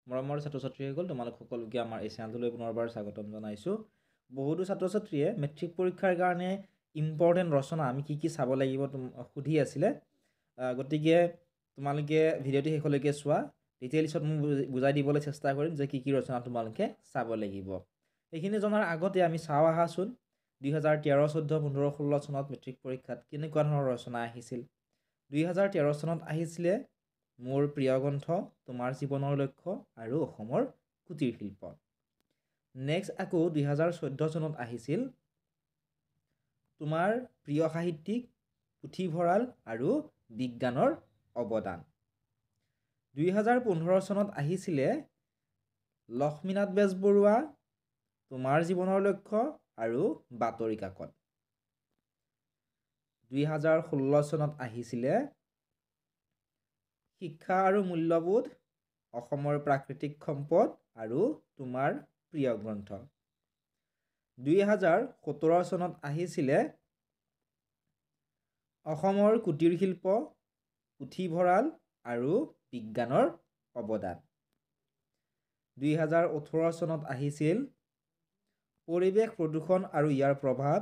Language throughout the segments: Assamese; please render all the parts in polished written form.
মৰমৰ ছাত্ৰ ছাত্ৰীসকল তোমালোক সকলোকে আমাৰ এই চেনেলটোলৈ পুনৰবাৰ স্বাগতম জনাইছোঁ। বহুতো ছাত্ৰ ছাত্ৰীয়ে মেট্ৰিক পৰীক্ষাৰ কাৰণে ইম্পৰ্টেণ্ট ৰচনা আমি কি চাব লাগিব সুধি আছিলে। গতিকে তোমালোকে ভিডিঅ'টি শেষলৈকে চোৱা, ডিটেইলছত মই বুজাই দিবলৈ চেষ্টা কৰিম যে কি ৰচনা তোমালোকে চাব লাগিব। এইখিনি জনাৰ আগতে আমি চাওঁ আহাচোন 2013, 14, 15, 16 চনত মেট্ৰিক পৰীক্ষাত কেনেকুৱা ধৰণৰ ৰচনা আহিছিল। 2013 চনত আহিছিলে মোৰ প্ৰিয় গ্ৰন্থ, তোমাৰ জীৱনৰ লক্ষ্য আৰু অসমৰ কুটিৰ শিল্প। নেক্সট আকৌ 2014 চনত আহিছিল তোমাৰ প্ৰিয় সাহিত্যিক, পুথিভঁৰাল আৰু বিজ্ঞানৰ অৱদান। 2015 চনত আহিছিলে লক্ষ্মীনাথ বেজবৰুৱা, তোমাৰ জীৱনৰ লক্ষ্য আৰু বাতৰি কাকত। 2016 চনত আহিছিলে শিক্ষা আৰু মূল্যবোধ, অসমৰ প্ৰাকৃতিক সম্পদ আৰু তোমাৰ প্ৰিয় গ্ৰন্থ। 2017 চনত আহিছিলে অসমৰ কুটিৰ শিল্প, পুথিভঁৰাল আৰু বিজ্ঞানৰ অৱদান। 2018 চনত আহিছিল পৰিৱেশ প্ৰদূষণ আৰু ইয়াৰ প্ৰভাৱ,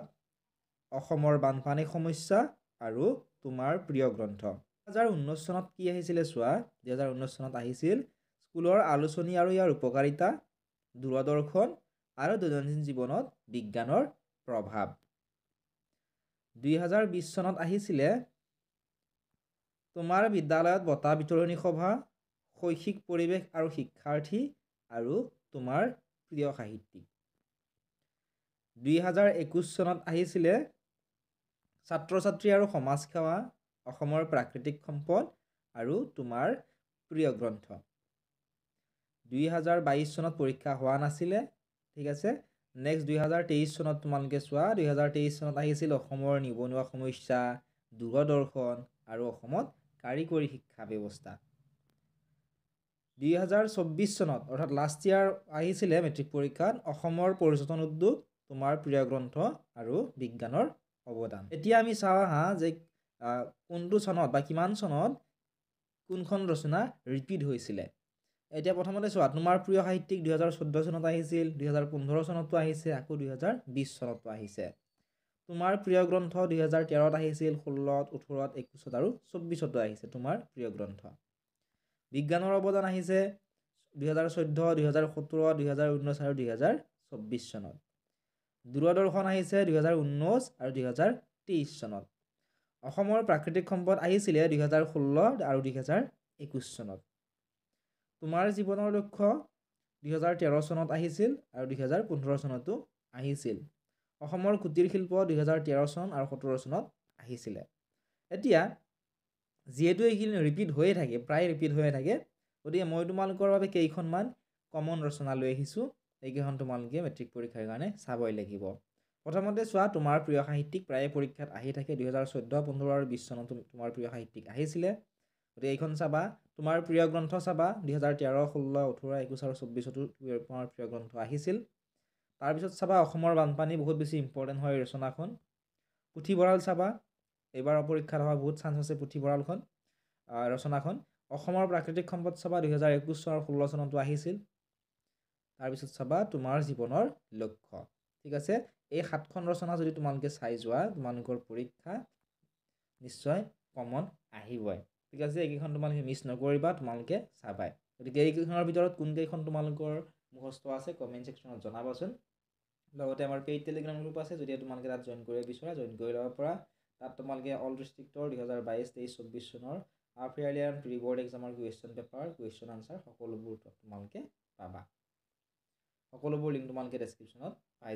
অসমৰ বানপানী সমস্যা আৰু তোমাৰ প্ৰিয় গ্ৰন্থ। 2019 চনত কি আহিছিলে চোৱা, 2019 চনত আহিছিল স্কুলৰ আলোচনী আৰু ইয়াৰ উপকাৰিতা, দূৰদৰ্শন আৰু দৈনন্দিন জীৱনত বিজ্ঞানৰ প্ৰভাৱ। 2020 চনত আহিছিলে তোমাৰ বিদ্যালয়ত বঁটা বিতৰণী সভা, শৈক্ষিক পৰিৱেশ আৰু শিক্ষাৰ্থী আৰু তোমাৰ প্ৰিয় সাহিত্যিক। 2021 চনত আহিছিলে ছাত্ৰ ছাত্ৰী আৰু সমাজ সেৱা, অসমৰ প্ৰাকৃতিক সম্পদ আৰু তোমাৰ প্ৰিয় গ্ৰন্থ। 2022 চনত পৰীক্ষা হোৱা নাছিলে, ঠিক আছে। নেক্সট 2023 চনত তোমালোকে চোৱা, 2023 চনত আহিছিল অসমৰ নিবনুৱা সমস্যা, দূৰদৰ্শন আৰু অসমত কাৰিকৰী শিক্ষা ব্যৱস্থা। 2024 চনত অৰ্থাৎ লাষ্ট ইয়াৰ আহিছিলে মেট্ৰিক পৰীক্ষাত অসমৰ পৰ্যটন উদ্যোগ, তোমাৰ প্ৰিয় গ্ৰন্থ আৰু বিজ্ঞানৰ অৱদান। এতিয়া আমি চাওঁ আহা যে কোনটো চনত বা কিমান চনত কোনখন ৰচনা ৰিপিট হৈছিলে। এতিয়া প্ৰথমতে চোৱা, তোমাৰ প্ৰিয় সাহিত্যিক 2014 চনত আহিছিল, 2015 চনতো আহিছে, আকৌ 2020 চনতো আহিছে। তোমাৰ প্ৰিয় গ্ৰন্থ 2013ত আহিছিল, 16ত, 18ত, 21ত আৰু 24তো আহিছে তোমাৰ প্ৰিয় গ্ৰন্থ। বিজ্ঞানৰ অৱদান আহিছে 2014, 2017, 2019 আৰু 2024 চনত। দূৰদৰ্শন আহিছে 2019 আৰু 2023 চনত। অসমৰ প্ৰাকৃতিক সম্পদ আহিছিলে 2016 আৰু 2021 চনত। তোমাৰ জীৱনৰ লক্ষ্য 2013 চনত আহিছিল আৰু 2015 চনতো আহিছিল। অসমৰ কুটিৰ শিল্প 2013 চন আৰু 2017 চনত আহিছিলে। এতিয়া যিহেতু এইখিনি ৰিপিট হৈয়ে থাকে, প্ৰায় ৰিপিট হৈয়ে থাকে, গতিকে মই তোমালোকৰ বাবে কেইখনমান কমন ৰচনা লৈ আহিছোঁ। এইকেইখন তোমালোকে মেট্ৰিক পৰীক্ষাৰ কাৰণে চাবই লাগিব। প্ৰথমতে চোৱা, তোমাৰ প্ৰিয় সাহিত্যিক প্ৰায়ে পৰীক্ষাত আহি থাকে। 2014, 15 আৰু 20 চনত তোমাৰ প্ৰিয় সাহিত্যিক আহিছিলে, গতিকে এইখন চাবা। তোমাৰ প্ৰিয় গ্ৰন্থ চাবা, 2013, 16, 18, 21 আৰু 24তো তোমাৰ প্ৰিয় গ্ৰন্থ আহিছিল। তাৰপিছত চাবা অসমৰ বানপানী, বহুত বেছি ইম্পৰ্টেণ্ট হয় ৰচনাখন। পুথিভঁৰাল চাবা, এইবাৰ পৰীক্ষাত হোৱা বহুত চান্স আছে পুথিভঁৰালখন ৰচনাখন। অসমৰ প্ৰাকৃতিক সম্পদ চাবা, 2021 চন আৰু 16 চনতো আহিছিল। তাৰপিছত চাবা তোমাৰ জীৱনৰ লক্ষ্য, ঠিক আছে। এই 7খন ৰচনা যদি তোমালোকে চাই যোৱা, তোমালোকৰ পৰীক্ষা নিশ্চয় কমন আহিবই, ঠিক আছে। এইকেইখন তোমালোকে মিছ নকৰিবা, তোমালোকে চাবাই। গতিকে এইকেইখনৰ ভিতৰত কোনকেইখন তোমালোকৰ মুখস্থ আছে কমেণ্ট ছেকশ্যনত জনাবাচোন। লগতে আমাৰ পেইড টেলিগ্ৰাম গ্ৰুপ আছে, যদি তোমালোকে তাত জইন কৰিব বিচৰা জইন কৰি ল'ব পৰা। তাত তোমালোকে অল ডিষ্ট্ৰিক্টৰ 2022, 23, 24 চনৰ half yearly and pre board এক্সামৰ কুৱেশ্যন পেপাৰ, কুৱেশ্যন আনচাৰ সকলোবোৰ তোমালোকে পাবা। সকলোবোৰ লিংক তোমালোকে ডেছক্ৰিপশ্যনত পাই